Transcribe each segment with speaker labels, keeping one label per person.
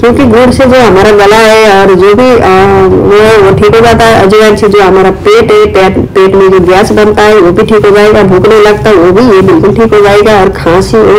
Speaker 1: क्योंकि गुड़ से जो हमारा गला है और जो भी वो है वो ठीक हो जाता है। अजवाइन से जो हमारा पेट है, पेट में जो गैस बनता है वो भी ठीक हो जाएगा, भूख नहीं लगता वो भी ये बिल्कुल ठीक हो जाएगा, और खांसी हो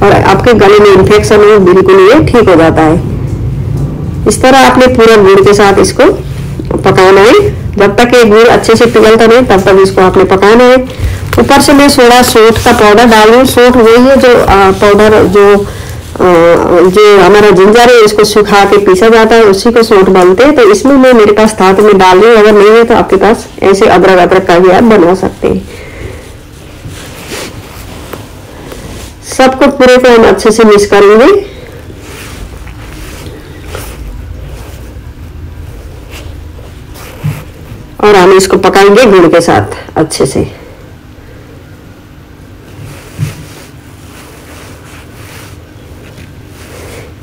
Speaker 1: और आपके गले में इन्फेक्शन हो बिल्कुल ये ठीक हो जाता है। इस तरह आपने पूरा गुड़ के साथ इसको पकाना है। जब तक ये गुड़ अच्छे से पिघलता नहीं तब तक इसको आपने पकाना है। ऊपर से मैं थोड़ा सौंठ का पाउडर डाल रही हूँ। सौंठ वही है जो पाउडर जो हमारा जिंजर है इसको सुखा के पीसा जाता है, उसी को सौंठ बोलते हैं। तो इसमें मैं मेरे पास था तो मैं डाल रही हूँ, अगर नहीं है तो आपके पास ऐसे अदरक का भी आप बनवा सकते हैं। सबको पूरे को हम अच्छे से मिक्स करेंगे। और हम इसको पकाएंगे गुड़ के साथ अच्छे से।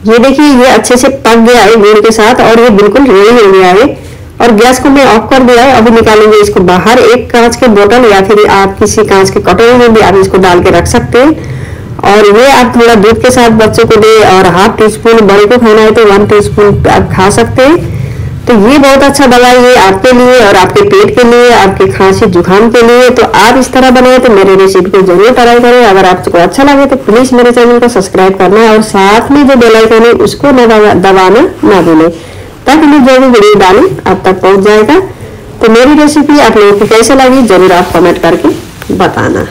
Speaker 1: ये देखिए ये अच्छे से पक गया है गुड़ के साथ और ये बिल्कुल रेडी हो गया है। और गैस को मैं ऑफ कर दिया है। अभी निकालेंगे इसको बाहर। एक कांच के बोतल या फिर आप किसी कांच के कटोरे में भी आप इसको डाल के रख सकते हैं। और ये आप थोड़ा दूध के साथ बच्चों को दे, और हाफ टी स्पून, बड़े को खाना है तो 1 टीस्पून आप खा सकते हैं। तो ये बहुत अच्छा दवाई है आपके लिए और आपके पेट के लिए, आपके खांसी जुकाम के लिए। तो आप इस तरह बनाए तो मेरे रेसिपी को जरूर ट्राई करें। अगर आपको अच्छा लगे तो प्लीज मेरे चैनल को सब्सक्राइब करना और साथ में जो बेल आइकन है उसको दबाना ना भूलें, ताकि मैं जो भी वीडियो डालूं आप तक पहुंच जाएगा। तो मेरी रेसिपी आप लोगों को कैसे लगी जरूर आप कमेंट करके बताना।